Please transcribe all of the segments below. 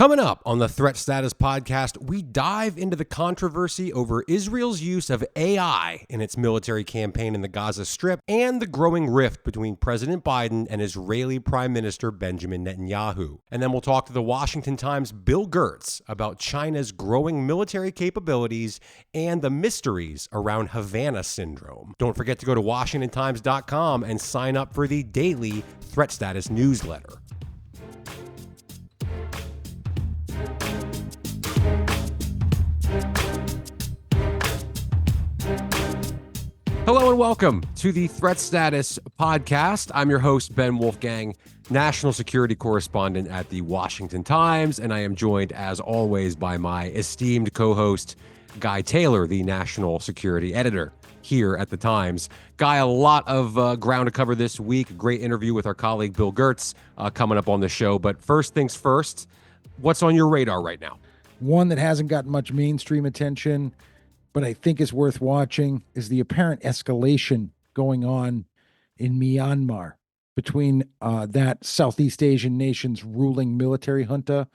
Coming up on the Threat Status Podcast, we dive into the controversy over Israel's use of AI in its military campaign in the Gaza Strip and the growing rift between President Biden and Israeli Prime Minister Benjamin Netanyahu. And then we'll talk to the Washington Times' Bill Gertz about China's growing military capabilities and the mysteries around Havana Syndrome. Don't forget to go to WashingtonTimes.com and sign up for the daily Threat Status newsletter. Hello and welcome to the Threat Status Podcast. I'm your host, Ben Wolfgang, national security correspondent at the Washington Times, and I am joined, as always, by my esteemed co-host, Guy Taylor, the national security editor here at the Times. Guy, a lot of ground to cover this week. Great interview with our colleague, Bill Gertz, coming up on the show. But first things first, what's on your radar right now? One that hasn't gotten much mainstream attention, but I think is worth watching, is the apparent escalation going on in Myanmar between that Southeast Asian nation's ruling military junta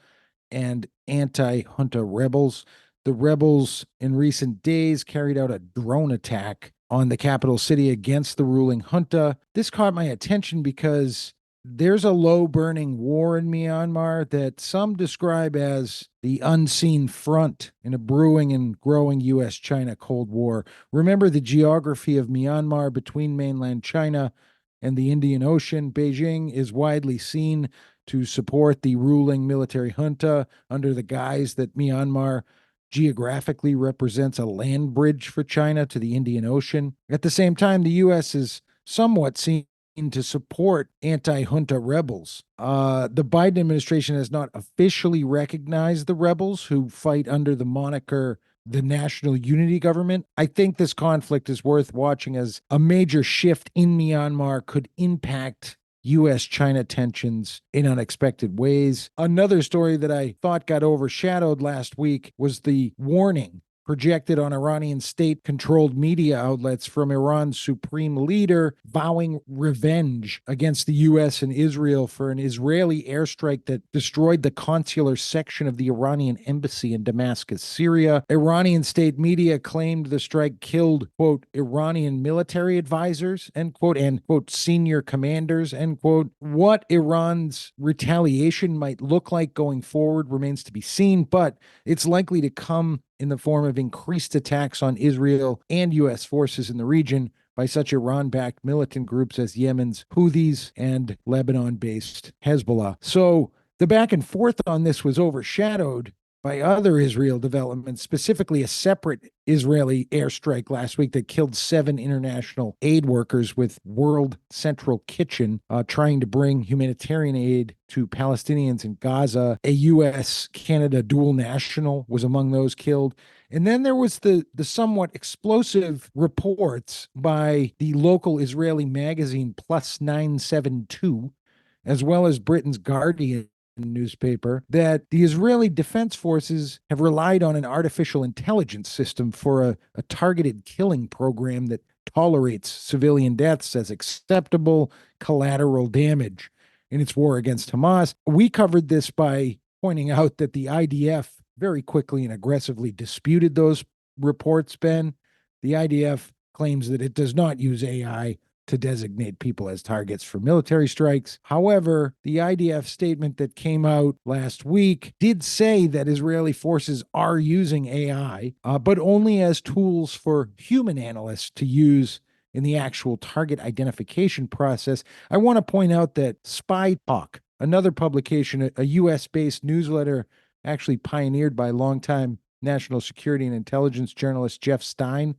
and anti-junta rebels. The rebels in recent days carried out a drone attack on the capital city against the ruling junta. This caught my attention because there's a low-burning war in Myanmar that some describe as the unseen front in a brewing and growing U.S.-China Cold War. Remember the geography of Myanmar between mainland China and the Indian Ocean. Beijing is widely seen to support the ruling military junta under the guise that Myanmar geographically represents a land bridge for China to the Indian Ocean. At the same time, the U.S. is somewhat seen to support anti-junta rebels. The Biden administration has not officially recognized the rebels who fight under the moniker the National Unity Government. I think this conflict is worth watching as a major shift in Myanmar could impact U.S.-China tensions in unexpected ways. Another story that I thought got overshadowed last week was the warning projected on Iranian state-controlled media outlets from Iran's supreme leader vowing revenge against the U.S. and Israel for an Israeli airstrike that destroyed the consular section of the Iranian embassy in Damascus, Syria. Iranian state media claimed the strike killed, quote, Iranian military advisors, end quote, and, quote, senior commanders, end quote. What Iran's retaliation might look like going forward remains to be seen, but it's likely to come in the form of increased attacks on Israel and U.S. forces in the region by such Iran-backed militant groups as Yemen's Houthis and Lebanon-based Hezbollah. So the back and forth on this was overshadowed by other Israel developments, specifically a separate Israeli airstrike last week that killed 7 international aid workers with World Central Kitchen trying to bring humanitarian aid to Palestinians in Gaza. A U.S.-Canada dual national was among those killed. And then there was the somewhat explosive reports by the local Israeli magazine Plus 972, as well as Britain's Guardian newspaper, that the Israeli Defense Forces have relied on an artificial intelligence system for a targeted killing program that tolerates civilian deaths as acceptable collateral damage in its war against Hamas. We covered this by pointing out that the IDF very quickly and aggressively disputed those reports, Ben. The IDF claims that it does not use AI to designate people as targets for military strikes. However, the IDF statement that came out last week did say that Israeli forces are using AI, but only as tools for human analysts to use in the actual target identification process. I want to point out that Spy Talk, another publication, a U.S.-based newsletter actually pioneered by longtime national security and intelligence journalist Jeff Stein,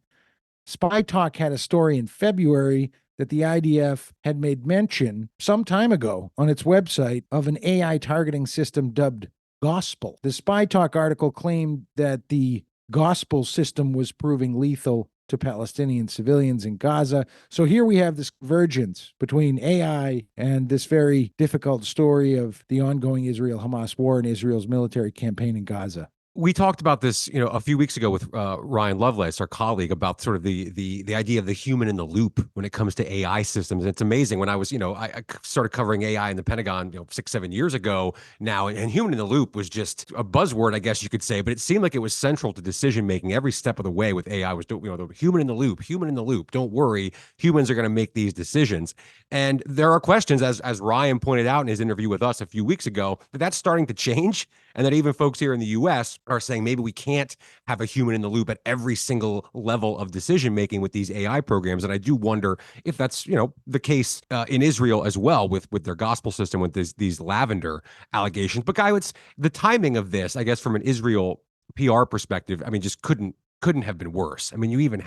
Spy Talk had a story in February that the IDF had made mention some time ago on its website of an AI targeting system dubbed Gospel. The Spy Talk article claimed that the Gospel system was proving lethal to Palestinian civilians in Gaza. So here we have this convergence between AI and this very difficult story of the ongoing Israel-Hamas war and Israel's military campaign in Gaza. We talked about this, a few weeks ago with Ryan Lovelace, our colleague, about sort of the idea of the human in the loop when it comes to AI systems. And it's amazing when I was, I started covering AI in the Pentagon, 6, 7 years ago now, and human in the loop was just a buzzword, I guess you could say, but it seemed like it was central to decision making every step of the way with AI was, the human in the loop, human in the loop. Don't worry, humans are going to make these decisions. And there are questions, as Ryan pointed out in his interview with us a few weeks ago, that that's starting to change, and that even folks here in the U.S. are saying maybe we can't have a human in the loop at every single level of decision making with these AI programs. And I do wonder if that's the case in Israel as well with their gospel system with these lavender allegations. But Guy, it's the timing of this, I guess, from an Israel PR perspective. I mean, just couldn't have been worse. I mean, you even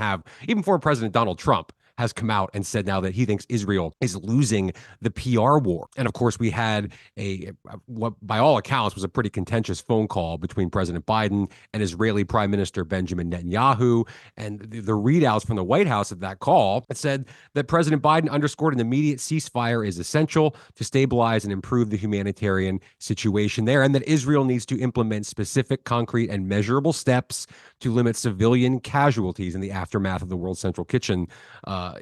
former President Donald Trump has come out and said now that he thinks Israel is losing the PR war. And of course, we had what by all accounts was a pretty contentious phone call between President Biden and Israeli Prime Minister Benjamin Netanyahu. And the readouts from the White House of that call said that President Biden underscored an immediate ceasefire is essential to stabilize and improve the humanitarian situation there, and that Israel needs to implement specific, concrete, and measurable steps to limit civilian casualties in the aftermath of the World Central Kitchen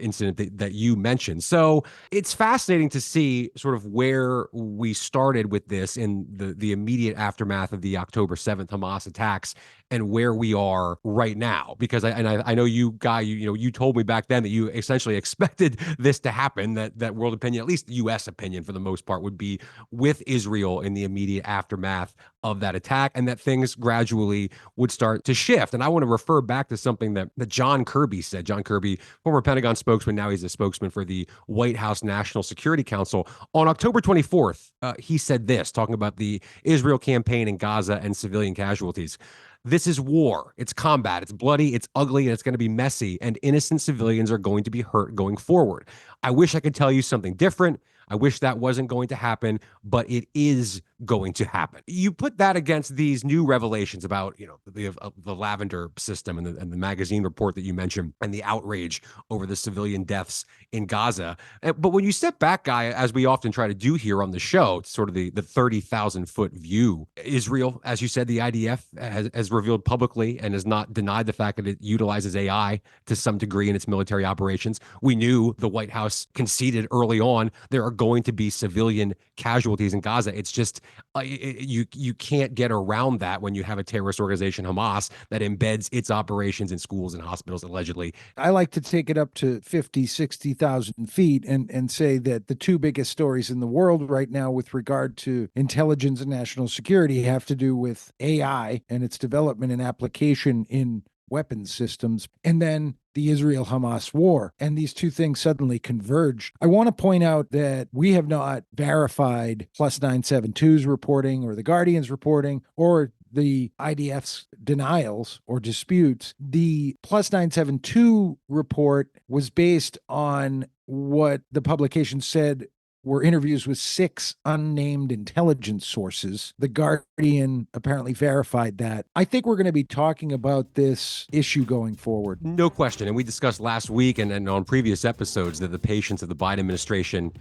incident that you mentioned. So it's fascinating to see sort of where we started with this in the immediate aftermath of the October 7th Hamas attacks and where we are right now. Because I know you, Guy, you told me back then that you essentially expected this to happen, that world opinion, at least the U.S. opinion for the most part, would be with Israel in the immediate aftermath of that attack, and that things gradually would start to shift. And I want to refer back to something that John Kirby said. John Kirby, former Pentagon spokesman, now he's a spokesman for the White House National Security Council. On October 24th, he said this, talking about the Israel campaign in Gaza and civilian casualties. This is war. It's combat. It's bloody. It's ugly. And it's going to be messy. And innocent civilians are going to be hurt going forward. I wish I could tell you something different. I wish that wasn't going to happen, but it is going to happen. You put that against these new revelations about, the lavender system and the magazine report that you mentioned and the outrage over the civilian deaths in Gaza. But when you step back, Guy, as we often try to do here on the show, sort of the 30,000 foot view, Israel, as you said, the IDF has revealed publicly and has not denied the fact that it utilizes AI to some degree in its military operations. We knew the White House conceded early on there are going to be civilian casualties in Gaza. It's just you can't get around that when you have a terrorist organization, Hamas, that embeds its operations in schools and hospitals, allegedly. I like to take it up to 50, 60,000 feet and say that the two biggest stories in the world right now with regard to intelligence and national security have to do with AI and its development and application in weapons systems, and then the Israel-Hamas war. And these two things suddenly converged. I want to point out that we have not verified Plus 972's reporting or the Guardian's reporting or the IDF's denials or disputes. The Plus 972 report was based on what the publication said were interviews with 6 unnamed intelligence sources. The Guardian apparently verified that. I think we're going to be talking about this issue going forward. No question. And we discussed last week and on previous episodes that the patience of the Biden administration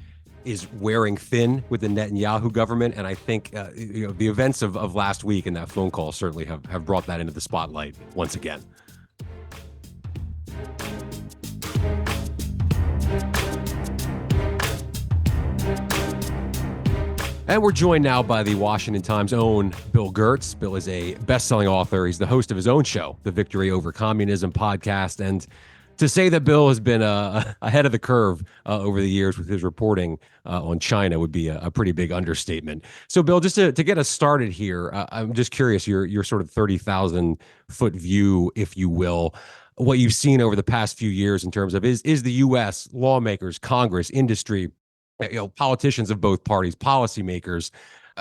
is wearing thin with the Netanyahu government. And I think the events of last week and that phone call certainly have brought that into the spotlight once again. And we're joined now by the Washington Times' own Bill Gertz. Bill is a best-selling author. He's the host of his own show, the Victory Over Communism podcast. And to say that Bill has been ahead of the curve over the years with his reporting on China would be a pretty big understatement. So, Bill, just to get us started here, I'm just curious, your sort of 30,000-foot view, if you will, what you've seen over the past few years in terms of is the U.S., lawmakers, Congress, industry, politicians of both parties, policymakers.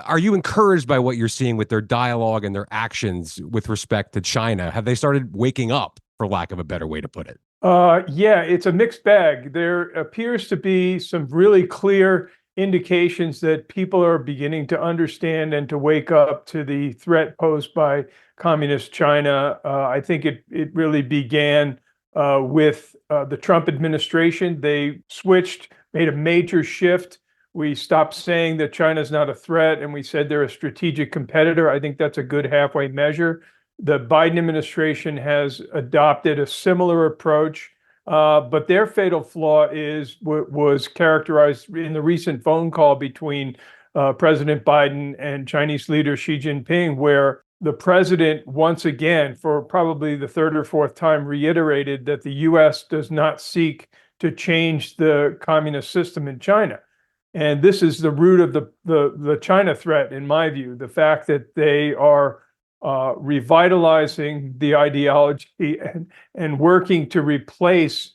Are you encouraged by what you're seeing with their dialogue and their actions with respect to China? Have they started waking up, for lack of a better way to put it? Yeah, it's a mixed bag. There appears to be some really clear indications that people are beginning to understand and to wake up to the threat posed by communist China. I think it really began with the Trump administration. They made a major shift. We stopped saying that China's not a threat, and we said they're a strategic competitor. I think that's a good halfway measure. The Biden administration has adopted a similar approach, but their fatal flaw was characterized in the recent phone call between President Biden and Chinese leader Xi Jinping, where the president once again, for probably the third or fourth time, reiterated that the U.S. does not seek to change the communist system in China. And this is the root of the China threat, in my view, the fact that they are revitalizing the ideology and working to replace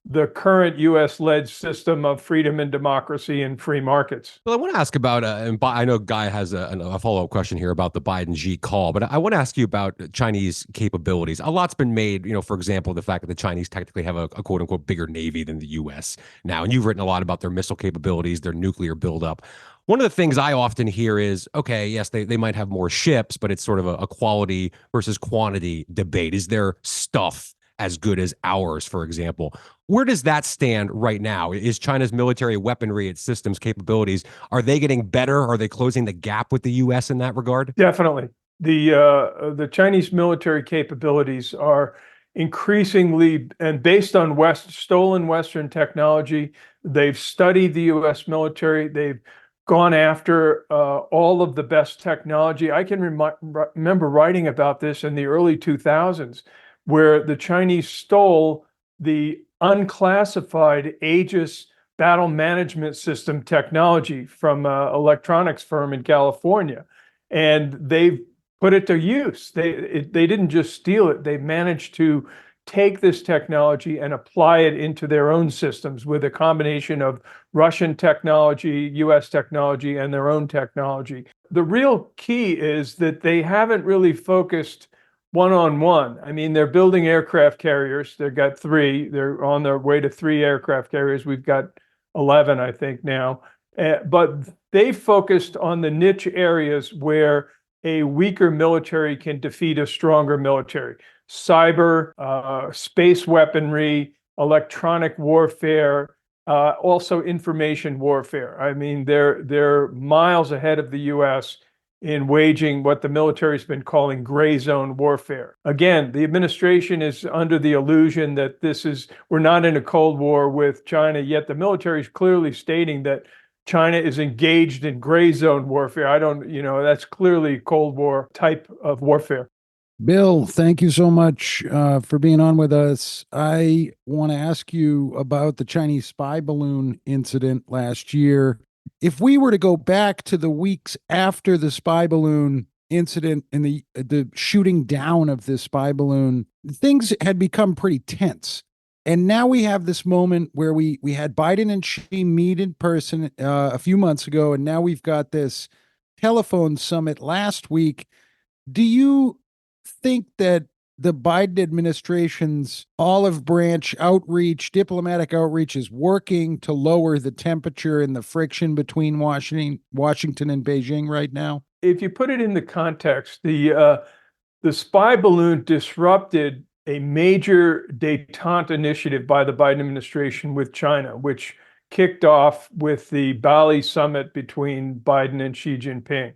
the current U.S.-led system of freedom and democracy and free markets. Well, I want to ask about, and I know Guy has a follow-up question here about the Biden-Xi call, but I want to ask you about Chinese capabilities. A lot's been made, for example, the fact that the Chinese technically have a quote-unquote bigger Navy than the U.S. now, and you've written a lot about their missile capabilities, their nuclear buildup. One of the things I often hear is, okay, yes, they might have more ships, but it's sort of a quality versus quantity debate. Is their stuff as good as ours, for example? Where does that stand right now? Is China's military weaponry, its systems capabilities, are they getting better? Are they closing the gap with the U.S. in that regard? Definitely. The Chinese military capabilities are increasingly, and based on stolen Western technology, they've studied the U.S. military. They've gone after all of the best technology. I can remember writing about this in the early 2000s, where the Chinese stole the unclassified Aegis battle management system technology from an electronics firm in California. And they've put it to use. They didn't just steal it. They managed to take this technology and apply it into their own systems with a combination of Russian technology, US technology, and their own technology. The real key is that they haven't really focused one-on-one. I mean, they're building aircraft carriers. They've got 3. They're on their way to 3 aircraft carriers. We've got 11, I think, now. But they focused on the niche areas where a weaker military can defeat a stronger military. Cyber, space weaponry, electronic warfare, also information warfare. I mean, they're miles ahead of the U.S. in waging what the military's been calling gray zone warfare. Again, the administration is under the illusion that we're not in a Cold War with China, yet the military is clearly stating that China is engaged in gray zone warfare. That's clearly Cold War type of warfare. Bill, thank you so much for being on with us. I want to ask you about the Chinese spy balloon incident last year. If we were to go back to the weeks after the spy balloon incident and the shooting down of this spy balloon, things had become pretty tense. And now we have this moment where we had Biden and Xi meet in person a few months ago, and now we've got this telephone summit last week. Do you think that the Biden administration's olive branch outreach, diplomatic outreach, is working to lower the temperature and the friction between Washington and Beijing right now? If you put it in the context, the spy balloon disrupted a major détente initiative by the Biden administration with China, which kicked off with the Bali summit between Biden and Xi Jinping.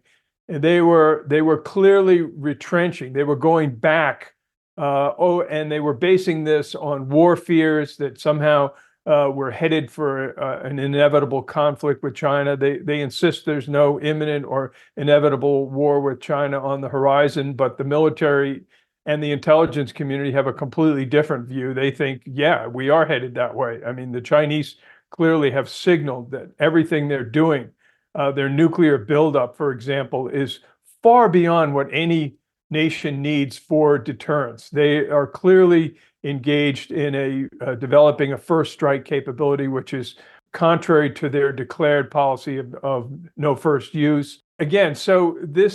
And they were clearly retrenching. They were going back, and they were basing this on war fears that somehow we're headed for an inevitable conflict with China. They insist there's no imminent or inevitable war with China on the horizon, but the military and the intelligence community have a completely different view. They think, yeah, we are headed that way. I mean, the Chinese clearly have signaled that everything they're doing, their nuclear buildup, for example, is far beyond what any nation needs for deterrence. They are clearly engaged in developing a first strike capability, which is contrary to their declared policy of no first use. Again, so the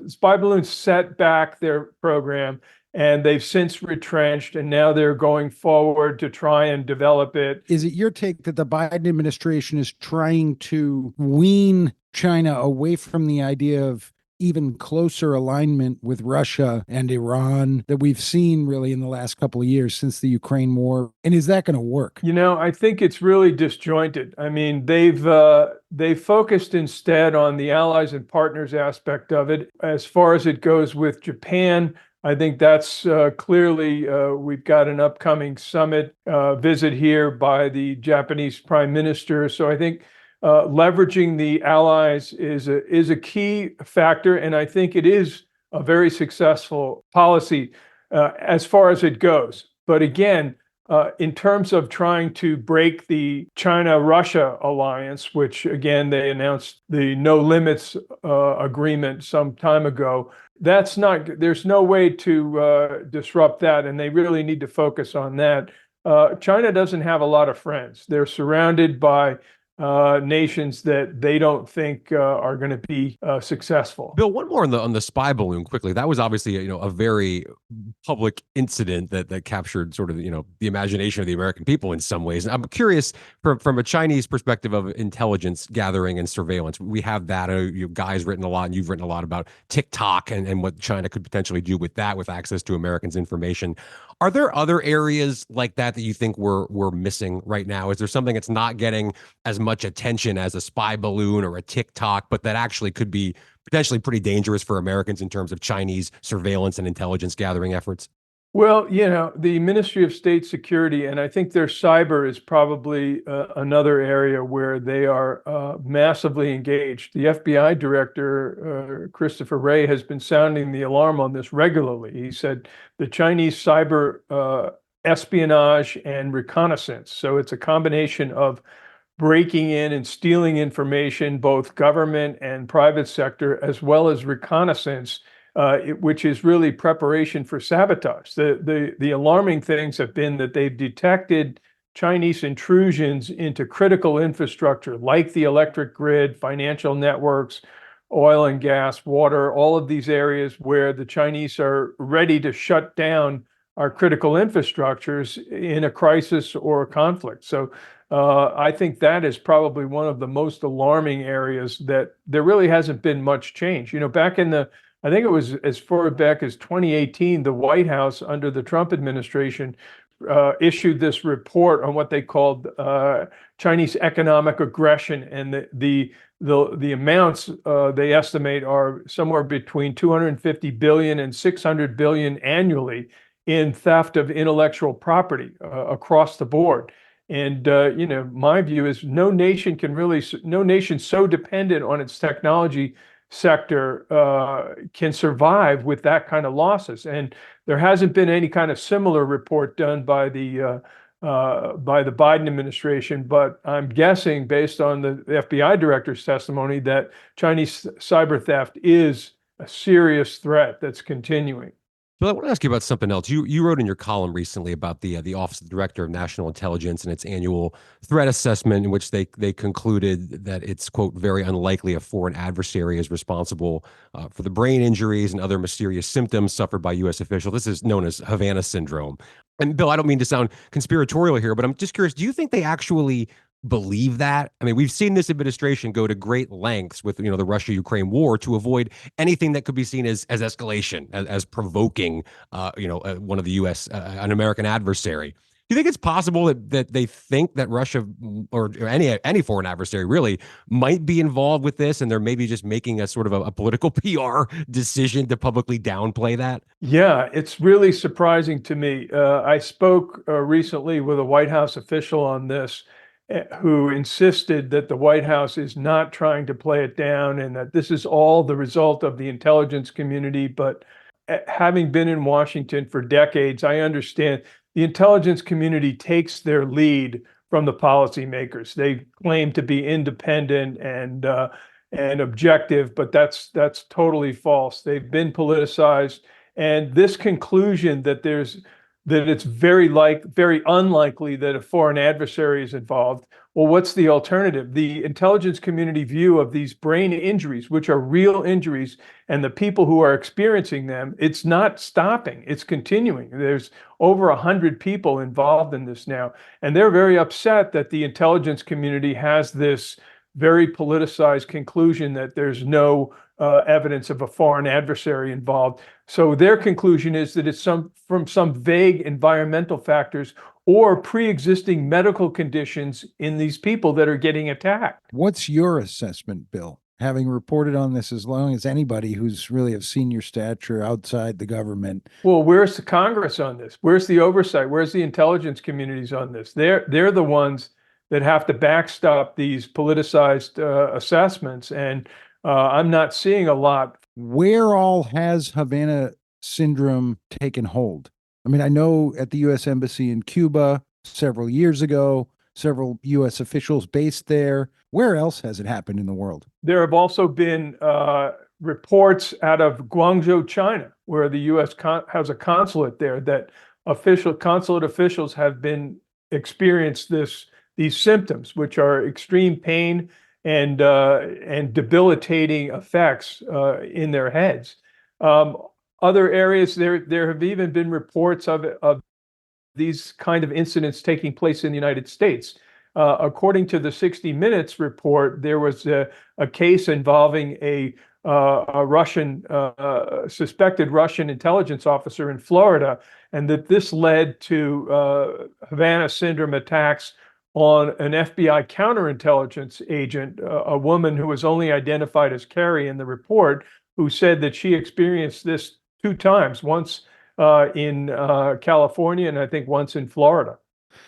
spy balloon set back their program, and they've since retrenched, and now they're going forward to try and develop it. Is it your take that the Biden administration is trying to wean China away from the idea of even closer alignment with Russia and Iran that we've seen really in the last couple of years since the Ukraine war? And is that going to work? I think it's really disjointed. I mean, they've focused instead on the allies and partners aspect of it. As far as it goes with Japan, I think that's clearly we've got an upcoming summit visit here by the Japanese Prime Minister. So I think leveraging the allies is a key factor, and I think it is a very successful policy as far as it goes. But again, in terms of trying to break the China-Russia alliance, which again they announced the no limits agreement some time ago, there's no way to disrupt that, and they really need to focus on that. China doesn't have a lot of friends. They're surrounded by nations that they don't think are going to be successful. Bill, one more on the spy balloon quickly. That was obviously a very public incident that captured sort of the imagination of the American people in some ways. I'm curious from a Chinese perspective of intelligence gathering and surveillance. We have that. You guys written a lot, and you've written a lot about TikTok and what China could potentially do with that, with access to Americans' information. Are there other areas like that you think we're missing right now? Is there something that's not getting as much attention as a spy balloon or a TikTok, but that actually could be potentially pretty dangerous for Americans in terms of Chinese surveillance and intelligence gathering efforts? Well, the Ministry of State Security, and I think their cyber is probably another area where they are massively engaged. The FBI director, Christopher Wray, has been sounding the alarm on this regularly. He said the Chinese cyber espionage and reconnaissance. So it's a combination of breaking in and stealing information, both government and private sector, as well as reconnaissance, which is really preparation for sabotage. The alarming things have been that they've detected Chinese intrusions into critical infrastructure like the electric grid, financial networks, oil and gas, water, all of these areas where the Chinese are ready to shut down our critical infrastructures in a crisis or a conflict. So I think that is probably one of the most alarming areas that there really hasn't been much change. Back in I think it was as far back as 2018, the White House under the Trump administration issued this report on what they called Chinese economic aggression, and the amounts they estimate are somewhere between 250 billion and 600 billion annually in theft of intellectual property across the board. And my view is no nation so dependent on its technology sector can survive with that kind of losses. And there hasn't been any kind of similar report done by the Biden administration, but I'm guessing based on the FBI director's testimony that Chinese cyber theft is a serious threat that's continuing. But I want to ask you about something else. You wrote in your column recently about the Office of the Director of National Intelligence and its annual threat assessment, in which they concluded that it's, quote, very unlikely a foreign adversary is responsible for the brain injuries and other mysterious symptoms suffered by U.S. officials. This is known as Havana Syndrome. And Bill, I don't mean to sound conspiratorial here, but I'm just curious, do you think they actually believe that? I mean, we've seen this administration go to great lengths with the Russia-Ukraine war to avoid anything that could be seen as escalation, as provoking one of the U.S. An American adversary. Do you think it's possible that they think that Russia or any foreign adversary really might be involved with this, and they're maybe just making a sort of a political PR decision to publicly downplay that? Yeah, it's really surprising to me. I spoke recently with a White House official on this, who insisted that the White House is not trying to play it down and that this is all the result of the intelligence community. But having been in Washington for decades, I understand the intelligence community takes their lead from the policymakers. They claim to be independent and objective, but that's totally false. They've been politicized, and this conclusion that it's very unlikely that a foreign adversary is involved. Well, what's the alternative? The intelligence community view of these brain injuries, which are real injuries, and the people who are experiencing them, it's not stopping, it's continuing. There's over 100 people involved in this now, and they're very upset that the intelligence community has this very politicized conclusion that there's no evidence of a foreign adversary involved. So their conclusion is that it's from some vague environmental factors or pre-existing medical conditions in these people that are getting attacked. What's your assessment, Bill? Having reported on this as long as anybody who's really of senior stature outside the government. Well, where's the Congress on this? Where's the oversight? Where's the intelligence communities on this? They're the ones that have to backstop these politicized assessments, and I'm not seeing a lot. Where all has Havana Syndrome taken hold? I mean, I know at the U.S. Embassy in Cuba several years ago, several U.S. officials based there. Where else has it happened in the world? There have also been reports out of Guangzhou, China, where the U.S. has a consulate there, that consulate officials have been experienced these symptoms, which are extreme pain and debilitating effects in their heads. Other areas, there have even been reports of these kind of incidents taking place in the United States. According to the 60 Minutes report, there was a case involving a Russian suspected Russian intelligence officer in Florida, and that this led to Havana Syndrome attacks on an FBI counterintelligence agent, a woman who was only identified as Carrie in the report, who said that she experienced this 2 times, once in California and I think once in Florida.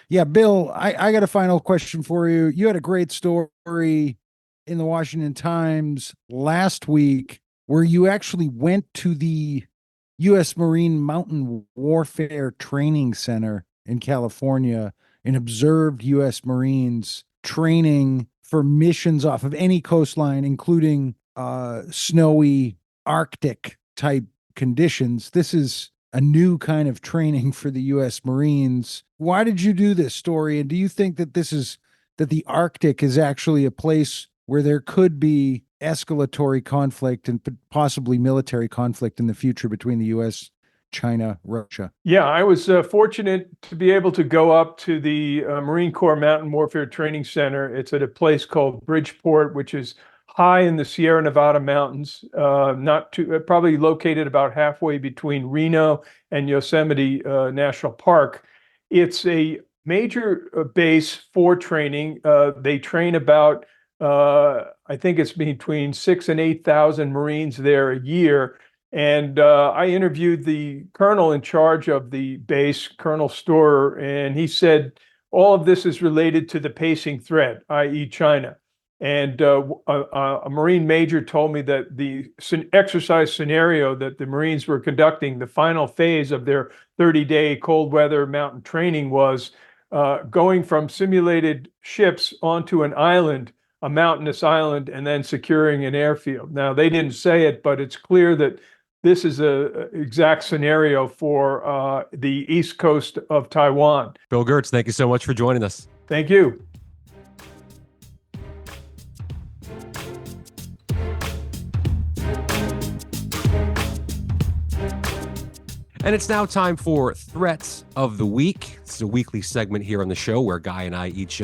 Yeah, Bill, I got a final question for you. You had a great story in the Washington Times last week where you actually went to the U.S. Marine Mountain Warfare Training Center in California and observed U.S. Marines training for missions off of any coastline, including snowy Arctic type conditions. This is a new kind of training for the U.S. Marines. Why did you do this story? And do you think that that the Arctic is actually a place where there could be escalatory conflict and possibly military conflict in the future between the U.S., China, Russia? Yeah, I was fortunate to be able to go up to the Marine Corps Mountain Warfare Training Center. It's at a place called Bridgeport, which is high in the Sierra Nevada mountains, probably located about halfway between Reno and Yosemite National Park. It's a major base for training. They train about, I think it's between 6,000 and 8,000 Marines there a year. And I interviewed the colonel in charge of the base, Colonel Storer, and he said all of this is related to the pacing threat, i.e. China. And a Marine major told me that the exercise scenario that the Marines were conducting, the final phase of their 30-day cold weather mountain training, was going from simulated ships onto an island, a mountainous island, and then securing an airfield. Now, they didn't say it, but it's clear that this is an exact scenario for the east coast of Taiwan. Bill Gertz, thank you so much for joining us. Thank you. And it's now time for Threats of the Week. This is a weekly segment here on the show where Guy and I each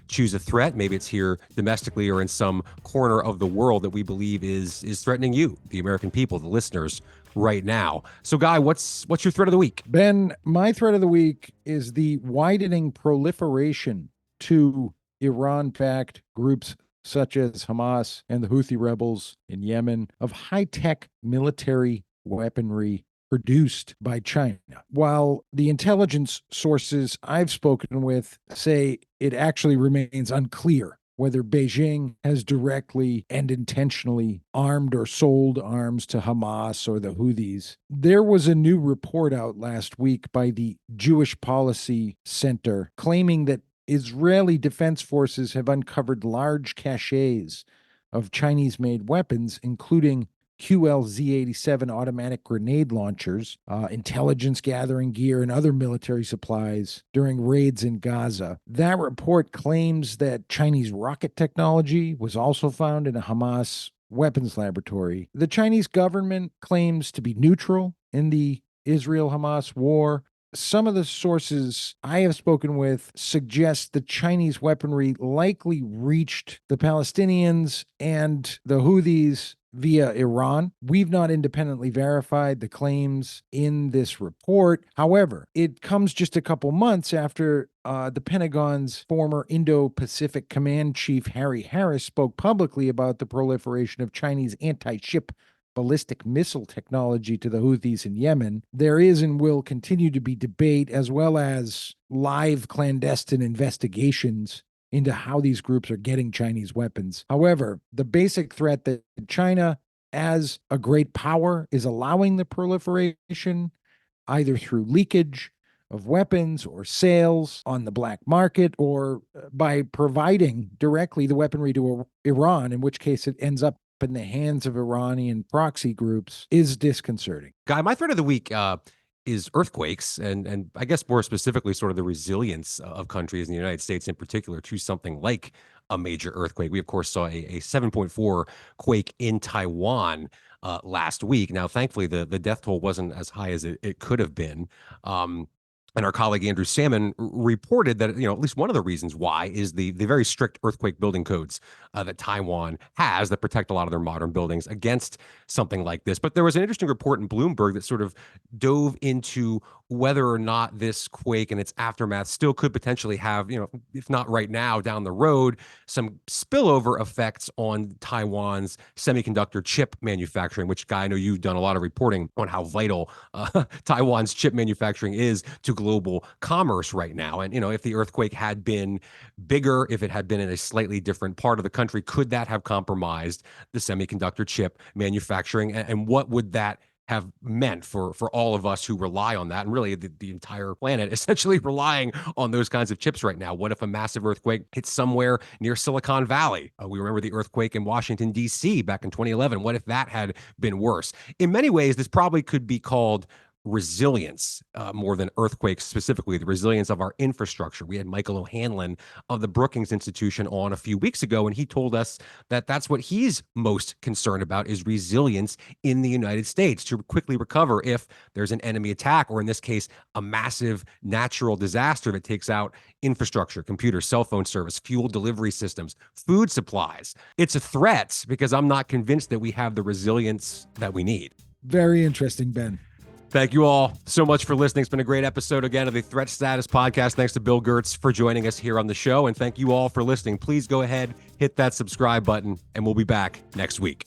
choose a threat. Maybe it's here domestically or in some corner of the world that we believe is threatening you, the American people, the listeners, right now. So, Guy, what's your threat of the week? Ben, my threat of the week is the widening proliferation to Iran-backed groups such as Hamas and the Houthi rebels in Yemen of high-tech military weaponry produced by China. While the intelligence sources I've spoken with say it actually remains unclear whether Beijing has directly and intentionally armed or sold arms to Hamas or the Houthis. There was a new report out last week by the Jewish Policy Center claiming that Israeli defense forces have uncovered large caches of Chinese-made weapons, including QLZ-87 automatic grenade launchers, intelligence gathering gear, and other military supplies during raids in Gaza. That report claims that Chinese rocket technology was also found in a Hamas weapons laboratory. The Chinese government claims to be neutral in the Israel-Hamas war. Some of the sources I have spoken with suggest the Chinese weaponry likely reached the Palestinians and the Houthis via Iran. We've not independently verified the claims in this report. However, it comes just a couple months after the Pentagon's former Indo-Pacific Command Chief Harry Harris spoke publicly about the proliferation of Chinese anti-ship ballistic missile technology to the Houthis in Yemen. There is and will continue to be debate, as well as live clandestine investigations into how these groups are getting Chinese weapons. However, the basic threat that China, as a great power, is allowing the proliferation either through leakage of weapons or sales on the black market, or by providing directly the weaponry to Iran, in which case it ends up in the hands of Iranian proxy groups, is disconcerting. Guy, my threat of the week is earthquakes, and I guess more specifically, sort of the resilience of countries in the United States in particular to something like a major earthquake. We, of course, saw a 7.4 quake in Taiwan last week. Now, thankfully, the death toll wasn't as high as it could have been. And our colleague Andrew Salmon reported that, at least one of the reasons why is the very strict earthquake building codes that Taiwan has that protect a lot of their modern buildings against something like this. But there was an interesting report in Bloomberg that sort of dove into whether or not this quake and its aftermath still could potentially have, if not right now, down the road, some spillover effects on Taiwan's semiconductor chip manufacturing, which, Guy, I know you've done a lot of reporting on how vital Taiwan's chip manufacturing is to global commerce right now. And, if the earthquake had been bigger, if it had been in a slightly different part of the country, could that have compromised the semiconductor chip manufacturing? And what would that have meant for all of us who rely on that, and really the entire planet essentially relying on those kinds of chips right now? What if a massive earthquake hits somewhere near Silicon Valley? We remember the earthquake in Washington, D.C. back in 2011. What if that had been worse? In many ways, this probably could be called resilience more than earthquakes, specifically the resilience of our infrastructure. We had Michael O'Hanlon of the Brookings Institution on a few weeks ago, and he told us that that's what he's most concerned about, is resilience in the United States to quickly recover if there's an enemy attack, or in this case, a massive natural disaster that takes out infrastructure, computers, cell phone service, fuel delivery systems, food supplies. It's a threat because I'm not convinced that we have the resilience that we need. Very interesting, Ben. Thank you all so much for listening. It's been a great episode again of the Threat Status Podcast. Thanks to Bill Gertz for joining us here on the show. And thank you all for listening. Please go ahead, hit that subscribe button, and we'll be back next week.